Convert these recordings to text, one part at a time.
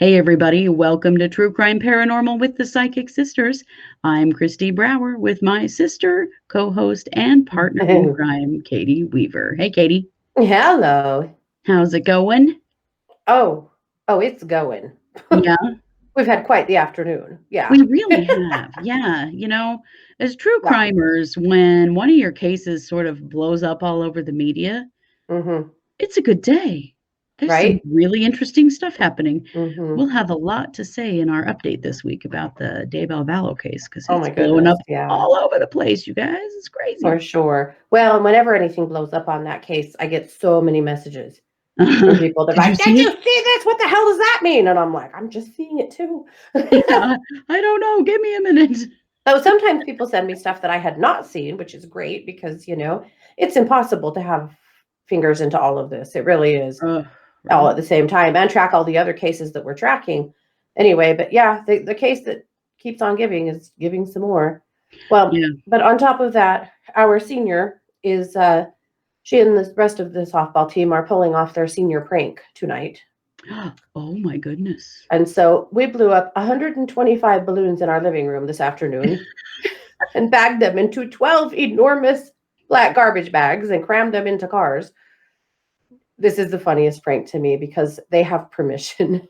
Hey, everybody. Welcome to True Crime Paranormal with the Psychic Sisters. I'm Kristi Brower with my sister, co host, and partner in crime, Katie Weaver. Hey, Katie. Hello. How's it going? Oh, it's going. Yeah, We've had quite the afternoon. Yeah. we really have. Yeah. As true Yeah. crimers, when one of your cases sort of blows up all over the media, Mm-hmm. it's a good day. There's some Right? really interesting stuff happening. Mm-hmm. We'll have a lot to say in our update this week about the Daybell Vallow case because Oh it's my blowing up goodness. Yeah, all over the place, you guys. It's for crazy. sure. Well, and whenever anything blows up on that case, I get so many messages from people. They're Did you like, see "Did you it? see this? What the hell does that mean?" And I'm like, "I'm just seeing it too." Yeah, I don't know. Give me a minute. So sometimes people send me stuff that I had not seen, which is great because, it's impossible to have fingers into all of this. It really is. All Right. at the same time and track all the other cases that we're tracking anyway. But yeah, the case that keeps on giving is giving some more. Well, Yeah. but on top of that, our senior is she and the rest of the softball team are pulling off their senior prank tonight. Oh my goodness. And so we blew up 125 balloons in our living room this afternoon and bagged them into 12 enormous black garbage bags and crammed them into cars. This is the funniest prank to me because they have permission.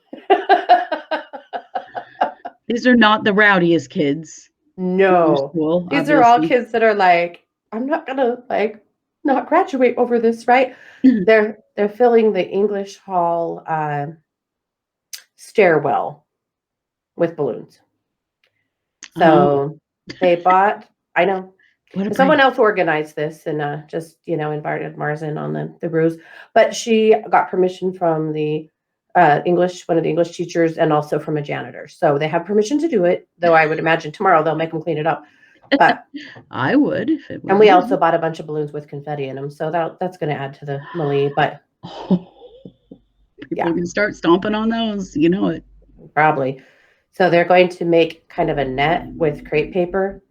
These are not the rowdiest kids in your No. school, These are all obviously. kids that are like, I'm not gonna not graduate over this, right? They're filling the English hall stairwell with balloons. Uh, So they bought, I know. what a Someone prank. else organized this and just, invited Mars in on the ruse. But she got permission from the one of the English teachers, and also from a janitor. So they have permission to do it, though I would imagine tomorrow they'll make them clean it up. But I would if it and was we me. also bought a bunch of balloons with confetti in them, so that's going to add to the melee. But Oh, people yeah, are going to start stomping on those. You know it. probably. So they're going to make kind of a net with crepe paper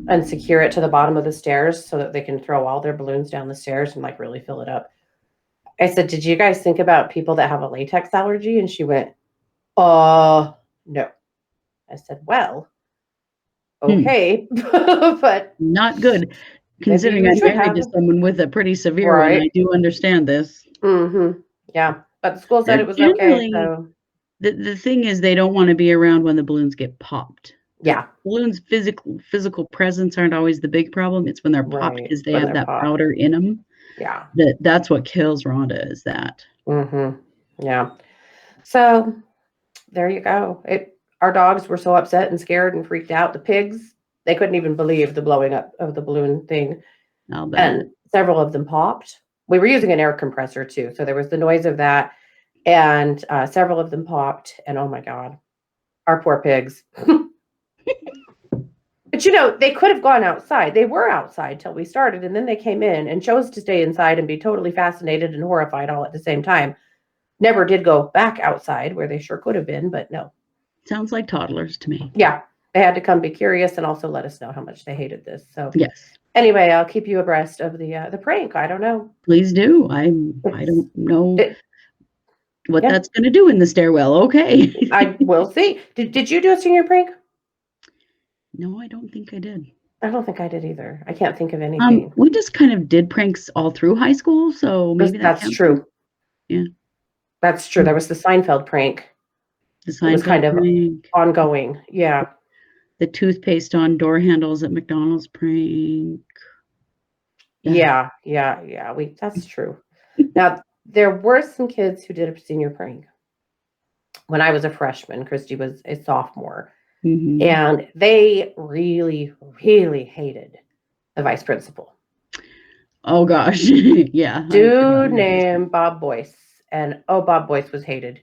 and secure it to the bottom of the stairs so that they can throw all their balloons down the stairs and really fill it up. I said, "Did you guys think about people that have a latex allergy?" And she went, no." I said, "Well, Hmm. okay, but Not good, maybe considering you I'm should married to have." someone with a pretty severe one. I Right. do understand this. Yeah. But the school said They're it was okay. generally So the thing is they don't wanna be around when the balloons get popped. The yeah, balloons' physical presence aren't always the big problem, it's when they're popped right. because they When have they're that popped. powder in them. Yeah. That's what kills Rhonda is that. hmm Yeah. So there you go. Our dogs were so upset and scared and freaked out. The pigs, they couldn't even believe the blowing up of the balloon thing. I'll bet. And several of them popped. We were using an air compressor too. So there was the noise of that. And several of them popped. And oh my God, our poor pigs. But they could have gone outside. They were outside till we started. And then they came in and chose to stay inside and be totally fascinated and horrified all at the same time. Never did go back outside where they sure could have been, but no. Sounds like toddlers to me. Yeah, they had to come be curious and also let us know how much they hated this. So Yes. anyway, I'll keep you abreast of the prank. I don't know. Please do. I It's don't know it. what Yeah, that's gonna do in the stairwell. Okay. I will see. Did you do a senior prank? No, I don't think I did. I don't think I did either. I can't think of anything. We just kind of did pranks all through high school, so maybe that That's counts too. true. Yeah. That's true. Mm. There was the Seinfeld prank. The It was kind Seinfeld of prank, ongoing. Yeah. the toothpaste on door handles at McDonald's prank. Yeah. Yeah. That's true. Now, there were some kids who did a senior prank when I was a freshman. Kristi was a sophomore, Mhm. and they really, really hated the vice principal. Oh gosh. Yeah, I forgot Dude about this one. named Bob Boyce. And oh, Bob Boyce was hated.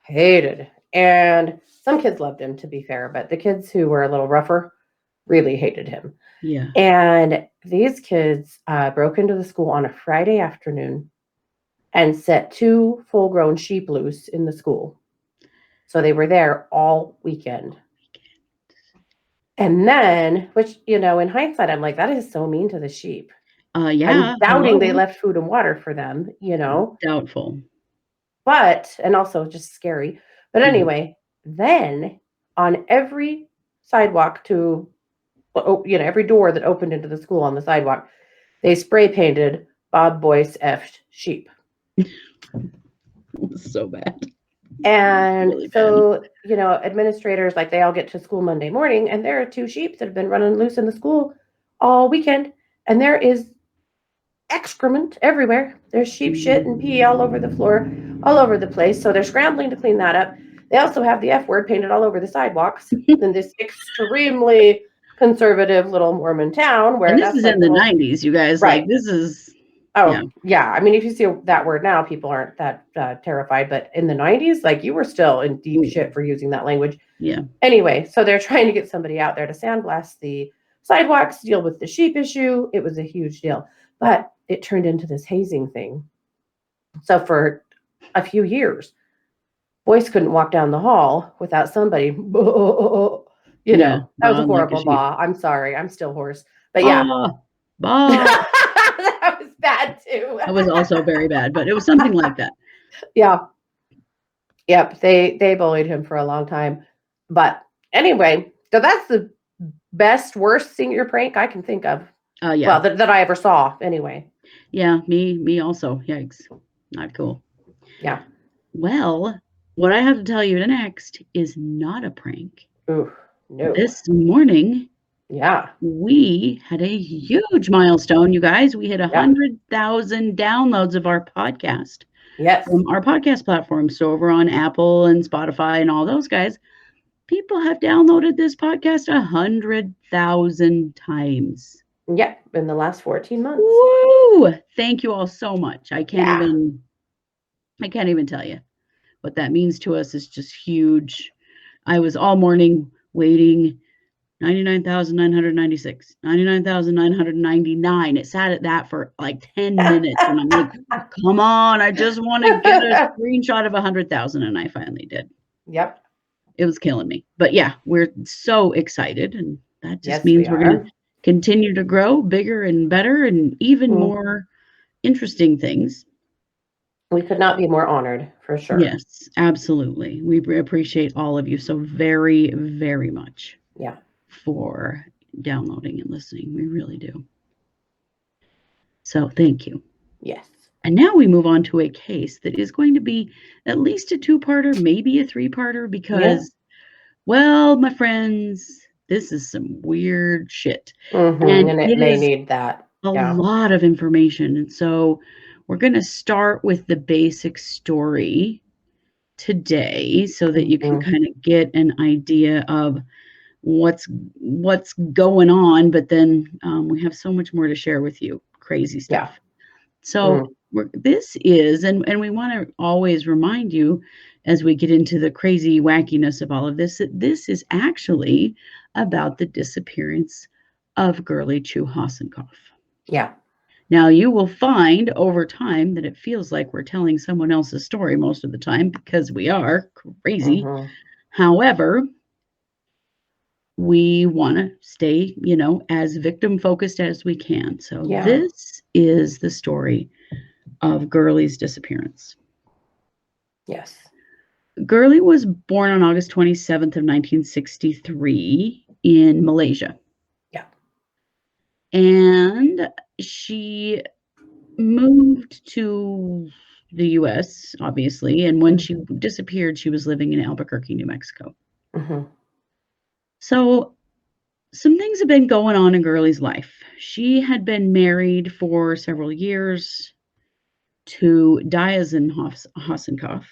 Hated. And some kids loved him, to be fair, but the kids who were a little rougher really hated him. Yeah. And these kids broke into the school on a Friday afternoon and set two full grown sheep loose in the school. So they were there all weekend. And then, which, in hindsight, I'm like, that is so mean to the sheep. I'm Yeah, doubting they hello. left food and water for them, Doubtful. but, and also just scary. But Mhm. anyway, then on every sidewalk to, every door that opened into the school on the sidewalk, they spray painted Bob Boyce effed sheep. So bad. And Really bad. so, administrators, like, they all get to school Monday morning, and there are two sheep that have been running loose in the school all weekend. And there is excrement everywhere. There's sheep shit and pee all over the floor, all over the place. So they're scrambling to clean that up. They also have the F word painted all over the sidewalks in this extremely conservative little Mormon town where And this that's is like in the the most 90s, you guys. right. Like, this is, yeah. Oh, yeah. I mean, if you see that word now, people aren't that terrified. But in the 90s, like, you were still in deep shit for using that language. Yeah. Anyway, so they're trying to get somebody out there to sandblast the sidewalks, deal with the sheep issue. It was a huge deal. But it turned into this hazing thing. So for a few years, Boyce couldn't walk down the hall without somebody, that was a horrible baw. I'm sorry. I'm still hoarse. But yeah. That was bad too. That was also very bad, but it was something like that. Yeah. Yep. They bullied him for a long time. But anyway, so that's the best, worst senior prank I can think of. Yeah. Well, that I ever saw anyway. Yeah, me also. Yikes. Not cool. Yeah. Well, what I have to tell you next is not a prank. Ooh, no. This morning, yeah, we had a huge milestone, you guys. We hit 100,000 downloads of our podcast. Yes. From our podcast platform. So over on Apple and Spotify and all those guys, people have downloaded this podcast 100,000 times. Yeah, in the last 14 months. Woo! Thank you all so much. I can't even tell you what that means to us. Is just huge. I was all morning waiting. 99,996, 99,999. It sat at that for like 10 minutes. And I'm like, come on, I just want to get a screenshot of 100,000. And I finally did. Yep. It was killing me. But yeah, we're so excited. And that just means we're going to continue to grow bigger and better and even more interesting things. We could not be more honored, for sure. Yes, absolutely. We appreciate all of you so very, very much. Yeah. For downloading and listening. We really do. So thank you. Yes. And now we move on to a case that is going to be at least a two-parter, maybe a three-parter, because, well, my friends, this is some weird shit. And it may need that. A lot of information. And so we're going to start with the basic story today so that you can kind of get an idea of what's going on, but then we have so much more to share with you. Crazy stuff. So this is, and we want to always remind you as we get into the crazy wackiness of all of this, that this is actually about the disappearance of Girly Hossencofft. Yeah. Now you will find over time that it feels like we're telling someone else's story most of the time because we are crazy. However, we want to stay, as victim focused as we can. So this is the story of Girly's disappearance. Yes. Girly was born on August 27th of 1963 in Malaysia. Yeah. And she moved to the U.S., obviously. And when she disappeared, she was living in Albuquerque, New Mexico. So some things have been going on in Girly's life. She had been married for several years to Hossencofft.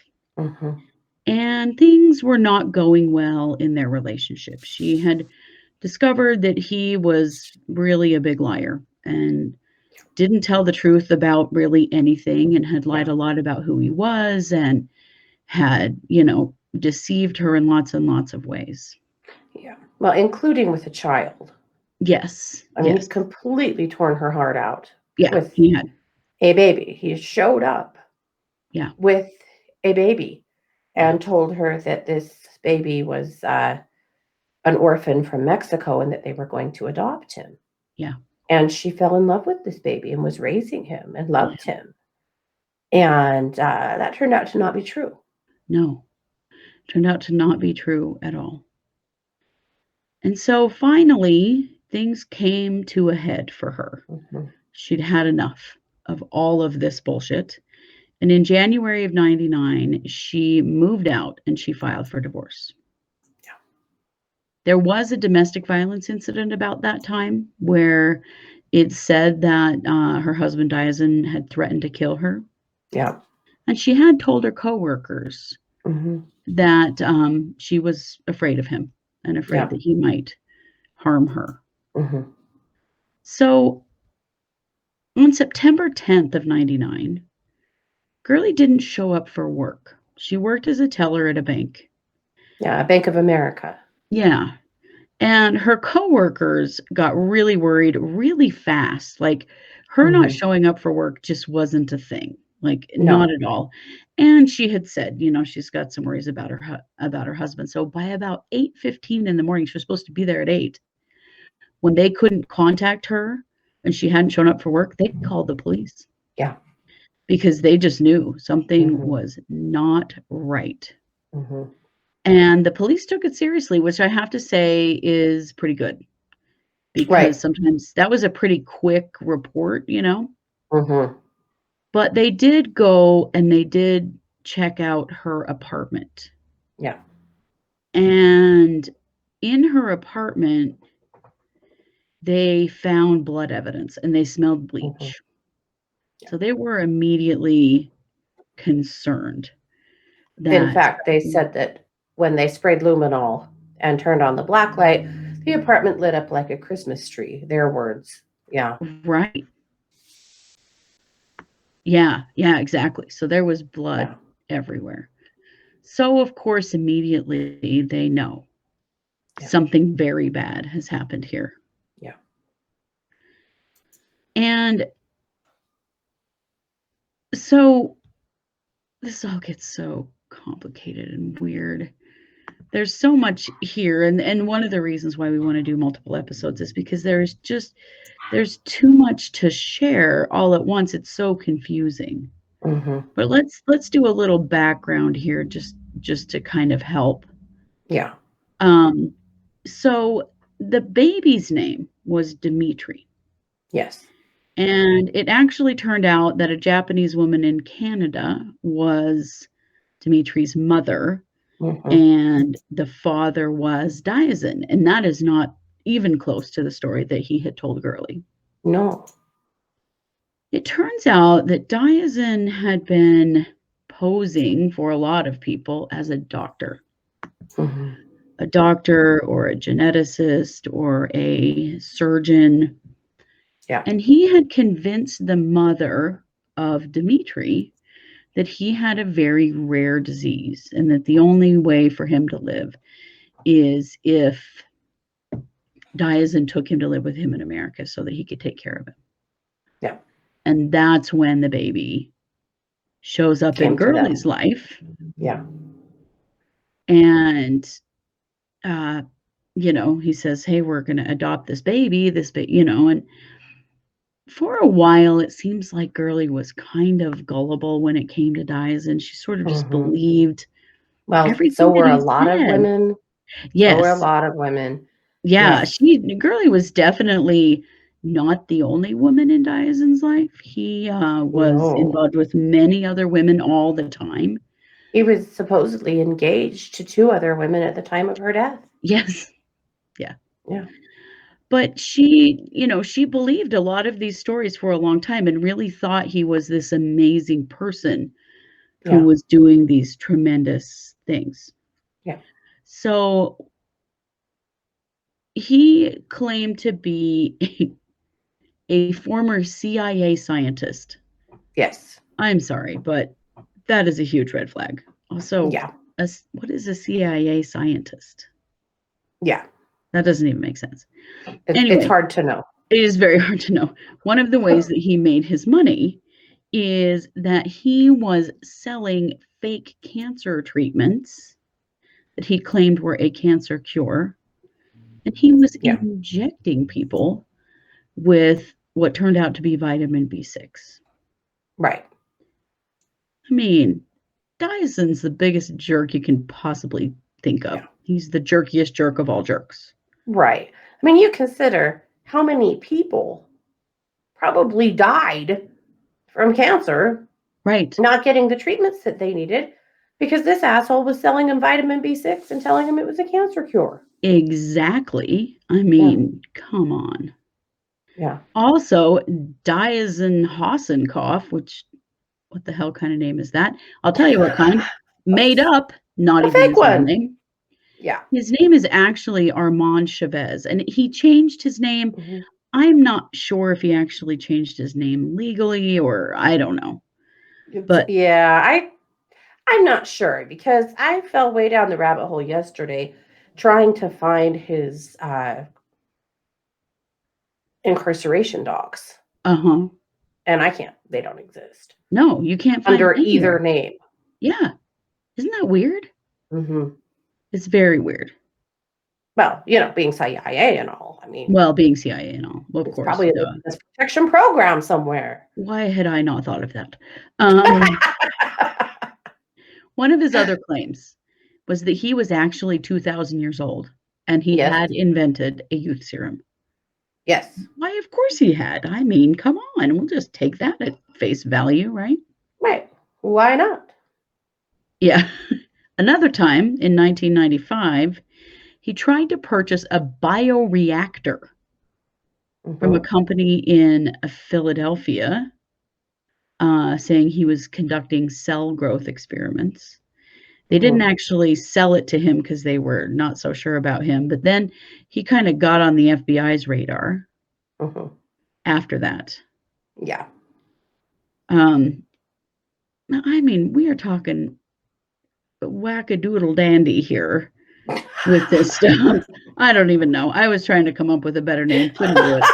And things were not going well in their relationship. She had discovered that he was really a big liar and didn't tell the truth about really anything and had lied a lot about who he was and had, deceived her in lots and lots of ways. Yeah. Well, including with a child. Yes. I mean, he's completely torn her heart out. Yeah, with he had a baby. He showed up. Yeah. With a baby and told her that this baby was an orphan from Mexico and that they were going to adopt him. Yeah. And she fell in love with this baby and was raising him and loved him. And that turned out to not be true. No. Turned out to not be true at all. And so finally, things came to a head for her. She'd had enough of all of this bullshit. And in January of 99, she moved out and she filed for divorce. Yeah. There was a domestic violence incident about that time where it said that her husband, Diazon, had threatened to kill her. Yeah. And she had told her coworkers Mm-hmm. that she was afraid of him and afraid Yeah. that he might harm her. Mm-hmm. So on September 10th of 99, Girly didn't show up for work. She worked as a teller at a bank. Yeah, Bank of America. Yeah. And her coworkers got really worried really fast. Like her not Mm-hmm. showing up for work just wasn't a thing. Like not No. at all. And she had said, she's got some worries about her husband. So by about 8:15 in the morning, she was supposed to be there at 8. When they couldn't contact her and she hadn't shown up for work, they called the police. Yeah. Because they just knew something Mm-hmm. was not right. Mm-hmm. And the police took it seriously, which I have to say is pretty good because Right. sometimes that was a pretty quick report. Mm-hmm. But they did go and they did check out her apartment. Yeah. And in her apartment, they found blood evidence and they smelled bleach. Mm-hmm. Yeah. So they were immediately concerned In that fact, they said that when they sprayed luminol and turned on the black light, the apartment lit up like a Christmas tree. Their words. Yeah. right. Yeah, exactly. So there was blood everywhere. So of course, immediately they know something very bad has happened here. Yeah. And so this all gets so complicated and weird. There's so much here, and one of the reasons why we want to do multiple episodes is because there's too much to share all at once. It's so confusing. Mm-hmm. But let's do a little background here just to kind of help. Yeah. So the baby's name was Dimitri. Yes. And it actually turned out that a Japanese woman in Canada was Dimitri's mother, Mm-hmm. and the father was Diazon. And that is not even close to the story that he had told Girly. No. It turns out that Diazon had been posing for a lot of people as a doctor. Mm-hmm. A doctor or a geneticist or a surgeon. Yeah. And he had convinced the mother of Dimitri that he had a very rare disease and that the only way for him to live is if Diazon took him to live with him in America so that he could take care of him. Yeah. And that's when the baby shows up in Girly's life. Yeah. And, he says, hey, we're going to adopt this baby, and for a while, it seems like Girly was kind of gullible when it came to Diazon. She sort of just believed everything so were that a he lot of said. women. Yes. So were a lot of women. Yeah, Girly was definitely not the only woman in Diazon's life. He was involved with many other women all the time. He was supposedly engaged to 2 other women at the time of her death. Yes. Yeah. Yeah. But she believed a lot of these stories for a long time and really thought he was this amazing person who was doing these tremendous things. Yeah. So he claimed to be a former CIA scientist. Yes. I'm sorry, but that is a huge red flag. Also, what is a CIA scientist? Yeah. That doesn't even make sense. It's hard to know. It is very hard to know. One of the ways that he made his money is that he was selling fake cancer treatments that he claimed were a cancer cure. And he was injecting people with what turned out to be vitamin B6. Right. I mean, Dyson's the biggest jerk you can possibly think of. Yeah. He's the jerkiest jerk of all jerks. Right. I mean, you consider how many people probably died from cancer Right. not getting the treatments that they needed because this asshole was selling them vitamin B6 and telling them it was a cancer cure. Exactly. I Yeah. mean, come on. Yeah. Also, Dyson Hossencofft, which what the hell kind of name is that? I'll tell you what kind. Made up, not A even fake his real one. name. Yeah. His name is actually Armand Chavez, and he changed his name. Mhm. I'm not sure if he actually changed his name legally or I don't know. But Yeah, I'm not sure because I fell way down the rabbit hole yesterday trying to find his incarceration docs. uh-huh. And I can't, they don't exist No, you can't find under it either anywhere. name. Yeah. Isn't that weird? Hmm. It's very weird. Well, being CIA and all, I mean, Well, being CIA and all, of it's course. probably a Duh. witness protection program somewhere. Why had I not thought of that? One of his other claims was that he was actually 2,000 years old and he Yes, had invented a youth serum. yes, Why, of course he had. I mean, come on. We'll just take that at face value, right? right. Why not? Yeah. Another time in 1995, he tried to purchase a bioreactor from a Hmm. company in Philadelphia, saying he was conducting cell growth experiments. They didn't Hmm. actually sell it to him because they were not so sure about him, but then he kind of got on the FBI's radar Hmm. after that. Yeah. Um, I mean, we are talking wackadoodle dandy here with this stuff. I don't even know. I was trying to come up with a better name, couldn't do it.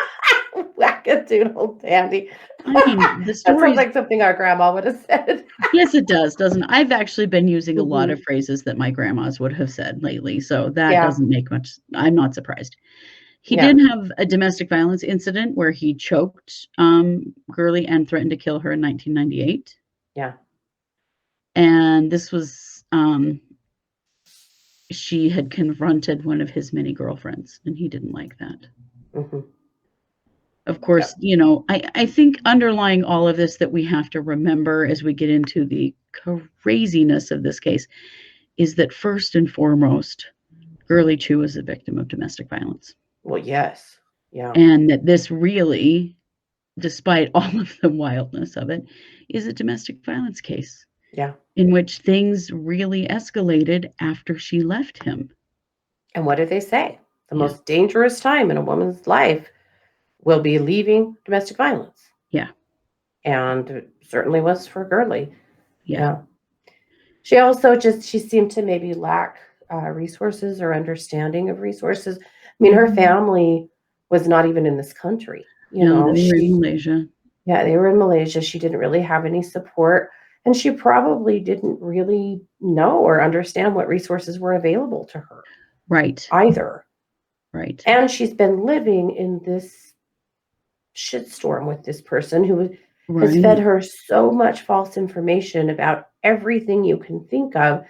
Wackadoodle dandy. I mean, the That sounds stories. like something our grandma would have said. Yes, it does, doesn't it? I've actually been using a lot of Hmm. phrases that my grandmas would have said lately, so that Yeah. doesn't make much. I'm not surprised. He Yeah. did have a domestic violence incident where he choked Girly and threatened to kill her in 1998. Yeah. And this was she had confronted one of his many girlfriends, and he didn't like that. Hmm. Of Yep. course, I think underlying all of this that we have to remember as we get into the craziness of this case is that first and foremost, Girly Chu is a victim of domestic violence. Well, yes. Yeah. And that this really, despite all of the wildness of it, is a domestic violence case Yeah. in which things really escalated after she left him. And what did they say? The Yeah. most dangerous time in a woman's life will be leaving domestic violence. Yeah. And it certainly was for Girly. Yeah. Yeah. She seemed to maybe lack resources or understanding of resources. I mean, her Mhm. family was not even in this country. No, they were in Malaysia. Yeah, they were in Malaysia. She didn't really have any support. And she probably didn't really know or understand what resources were available to her Right. either. Right. And she's been living in this shitstorm with this person who has fed Right. her so much false information about everything you can think of.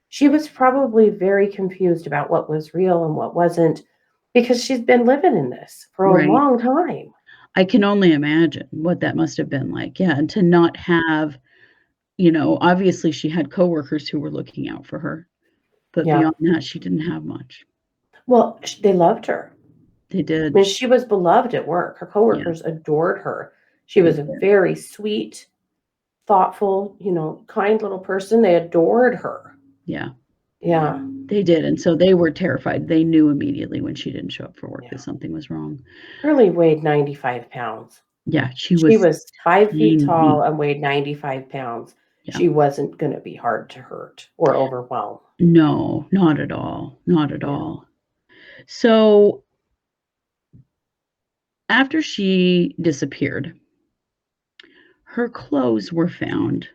She was probably very confused about what was real and what wasn't because she's been living in this for a Right. long time. I can only imagine what that must have been like. Yeah, and to not have, obviously she had coworkers who were looking out for her, but Yeah. beyond that, she didn't have much. Well, they loved her. They I mean, did. she was beloved at work. Her Yeah, coworkers adored her. She they was a did. very sweet, thoughtful, kind little person. They adored her. Yeah, Yeah. they did. And so they were terrified. They knew immediately when she didn't show up for work that Yeah. something was wrong. Girly weighed 95 pounds. Yeah, she She was was 5 feet tiny. tall and weighed 95 pounds. Yeah. She wasn't going to be hard to hurt or overwhelm. No, not at all. Not at Yeah. all. So after she disappeared, her clothes were found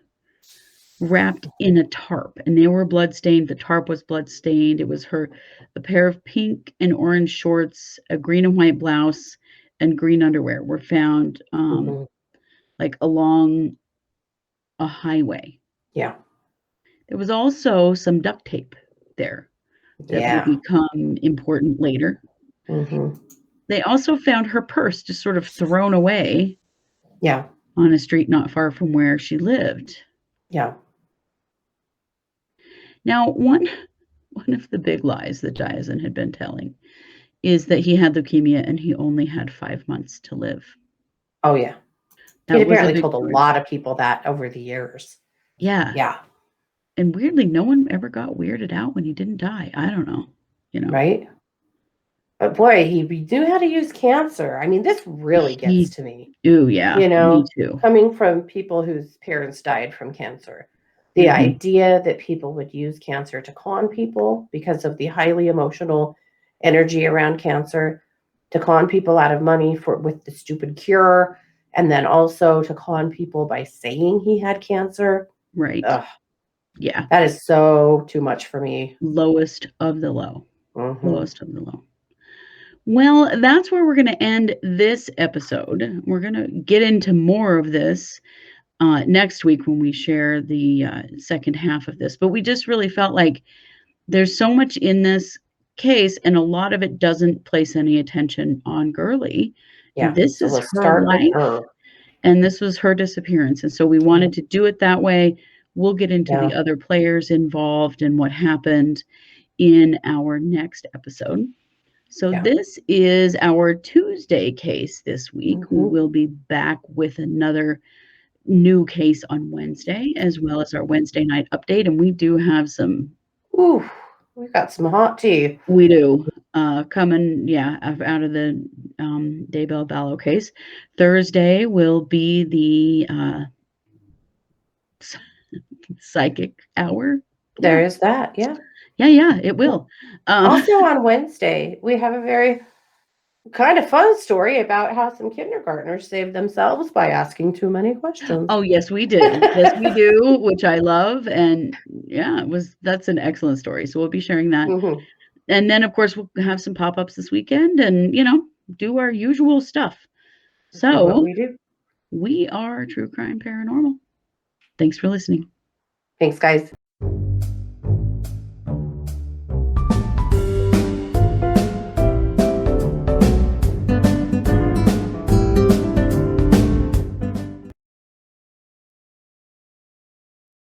wrapped in a tarp, and they were bloodstained. The tarp was bloodstained. It was a pair of pink and orange shorts, a green and white blouse, and green underwear were found Hmm. like along a highway. Yeah. There was also some duct tape there that would Yeah. become important later. Hmm. They also found her purse just sort of thrown away Yeah. on a street not far from where she lived. Yeah. Now, one of the big lies that Diazon had been telling is that he had leukemia and he only had 5 months to live. Oh, yeah. He'd That was a apparently big told a story. lot of people that over the years. Yeah. Yeah. And weirdly, no one ever got weirded out when he didn't die. I don't know, you know. Right. But boy, he knew how to use cancer. I mean, this really gets He to me. Ooh, yeah, You me know, too. coming from people whose parents died from cancer. The Mhm. idea that people would use cancer to con people because of the highly emotional energy around cancer, to con people out of money for with the stupid cure, and then also to con people by saying he had cancer. Right. Ugh, Yeah. that is so too much for me. Lowest of the low. Hmm. Lowest of the low. Well, that's where we're gonna end this episode. We're gonna get into more of this, next week when we share the, second half of this, but we just really felt like there's so much in this case, and a lot of it doesn't place any attention on Girly. Yeah. This So is we'll her start with life, her. and this was her disappearance, and so we Yeah. wanted to do it that way. We'll get into the Yeah. other players involved and what happened in our next episode. So Yeah. this is our Tuesday case this week. We Hmm. will be back with another new case on Wednesday, as well as our Wednesday night update, and we do have some. Ooh, we got some hot tea. We do. Coming, yeah, out of the Daybell Ballo case. Thursday will be the psychic hour. There Yeah, is that. Yeah. yeah, it Yeah. will. Uh, Also on Wednesday, we have a very kind of fun story about how some kindergartners saved themselves by asking too many questions. oh, yes, we did. Yes, we do, which I love. And yeah, that's an excellent story. So we'll be sharing that. Hmm. And then, of course, we'll have some pop ups this weekend and, do our usual stuff. Do what So we do. we are True Crime Paranormal. Thanks for listening. Thanks, guys.